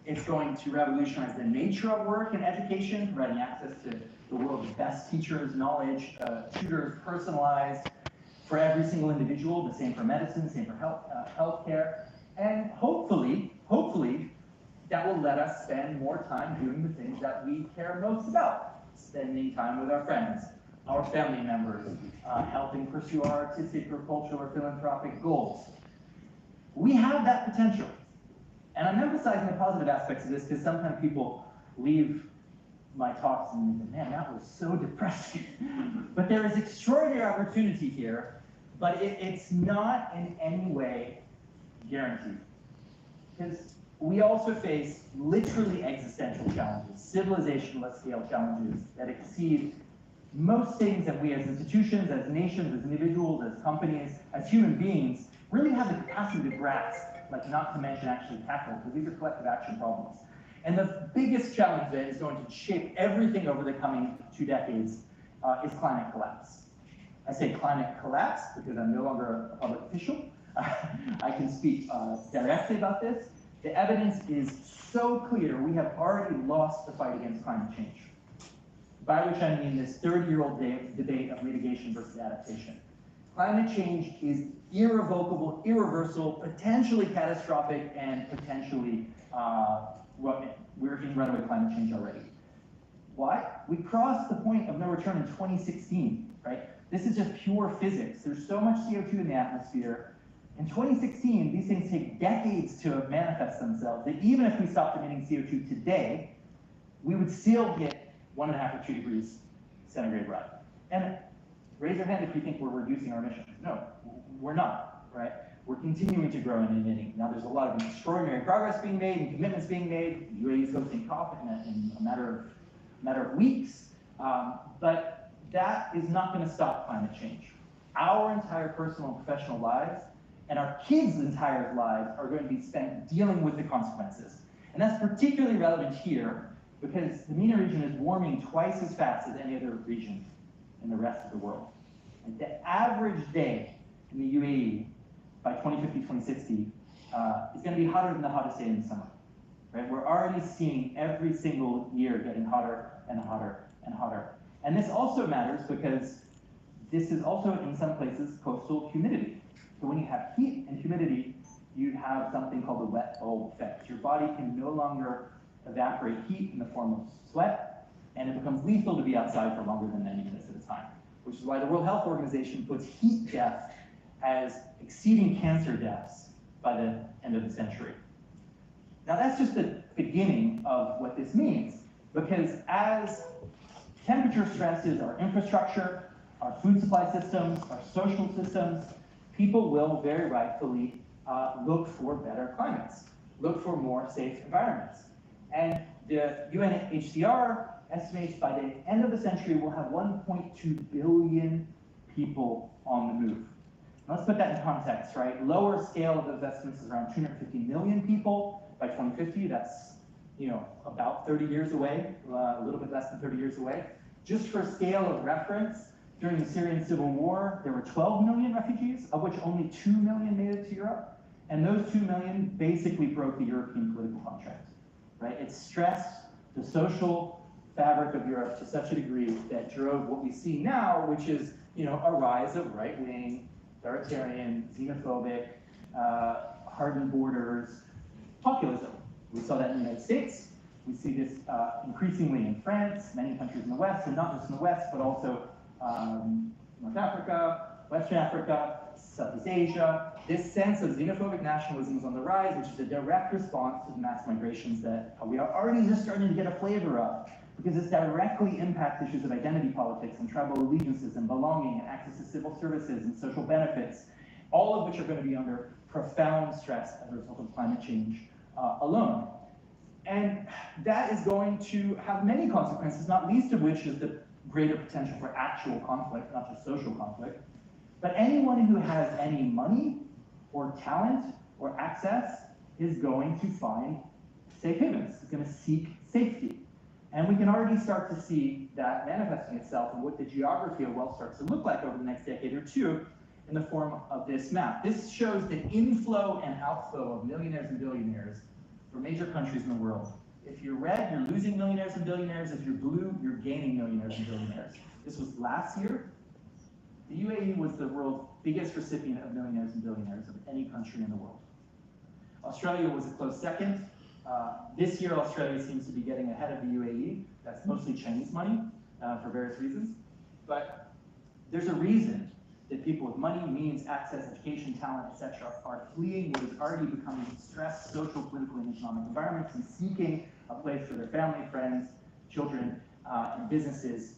It's going to revolutionize the nature of work and education, providing access to the world's best teachers, knowledge, tutors, personalized for every single individual, the same for medicine, same for healthcare. And hopefully, that will let us spend more time doing the things that we care most about. Spending time with our friends, our family members, helping pursue our artistic or cultural or philanthropic goals. We have that potential. And I'm emphasizing the positive aspects of this because sometimes people leave my talks and think, man, that was so depressing. But there is extraordinary opportunity here, but it's not in any way guaranteed. Because we also face literally existential challenges, civilizational scale challenges that exceed most things that we as institutions, as nations, as individuals, as companies, as human beings really have the capacity to grasp, like not to mention actually tackle, because these are collective action problems. And the biggest challenge that is going to shape everything over the coming 2 decades is climate collapse. I say climate collapse because I'm no longer a public official. I can speak directly about this. The evidence is so clear, we have already lost the fight against climate change. By which I mean this 30-year-old debate of mitigation versus adaptation. Climate change is irrevocable, irreversible, potentially catastrophic, and potentially, we're in runaway climate change already. Why? We crossed the point of no return in 2016, right? This is just pure physics. There's so much CO2 in the atmosphere. In 2016, these things take decades to manifest themselves, that even if we stopped emitting CO2 today, we would still hit 1.5 or 2 degrees centigrade rise. And raise your hand if you think we're reducing our emissions. No, we're not, right? We're continuing to grow and emitting. Now, there's a lot of extraordinary progress being made and commitments being made. The UAE is hosting COP in a matter of weeks. But that is not going to stop climate change. Our entire personal and professional lives and our kids' entire lives are going to be spent dealing with the consequences. And that's particularly relevant here because the MENA region is warming twice as fast as any other region in the rest of the world. And the average day in the UAE by 2050, 2060 is going to be hotter than the hottest day in the summer. Right? We're already seeing every single year getting hotter and hotter and hotter. And this also matters because this is also, in some places, coastal humidity. So when you have heat and humidity, you have something called the wet bulb effect. Your body can no longer evaporate heat in the form of sweat, and it becomes lethal to be outside for longer than 90 minutes at a time, which is why the World Health Organization puts heat death as exceeding cancer deaths by the end of the century. Now that's just the beginning of what this means, because as temperature stresses our infrastructure, our food supply systems, our social systems, people will very rightfully look for better climates, look for more safe environments. And the UNHCR estimates by the end of the century we'll have 1.2 billion people on the move. Now, let's put that in context, right? Lower scale of those estimates is around 250 million people by 2050. That's, about 30 years away, a little bit less than 30 years away. Just for scale of reference, during the Syrian civil war, there were 12 million refugees, of which only 2 million made it to Europe. And those 2 million basically broke the European political contract, right? It stressed the social fabric of Europe to such a degree that drove what we see now, which is, a rise of right-wing, authoritarian, xenophobic, hardened borders, populism. We saw that in the United States. We see this increasingly in France, many countries in the West, and not just in the West, but also North Africa, Western Africa, Southeast Asia. This sense of xenophobic nationalism is on the rise, which is a direct response to the mass migrations that we are already just starting to get a flavor of, because this directly impacts issues of identity politics and tribal allegiances and belonging and access to civil services and social benefits, all of which are going to be under profound stress as a result of climate change alone. And that is going to have many consequences, not least of which is the greater potential for actual conflict, not just social conflict. But anyone who has any money or talent or access is going to find safe havens, is going to seek safety. And we can already start to see that manifesting itself in what the geography of wealth starts to look like over the next decade or two in the form of this map. This shows the inflow and outflow of millionaires and billionaires for major countries in the world. If you're red, you're losing millionaires and billionaires. If you're blue, you're gaining millionaires and billionaires. This was last year. The UAE was the world's biggest recipient of millionaires and billionaires of any country in the world. Australia was a close second. This year, Australia seems to be getting ahead of the UAE. That's mostly Chinese money for various reasons. But there's a reason that people with money, means, access, education, talent, etc., are fleeing what is already becoming a stressed social, political, and economic environments and seeking a place for their family, friends, children, and businesses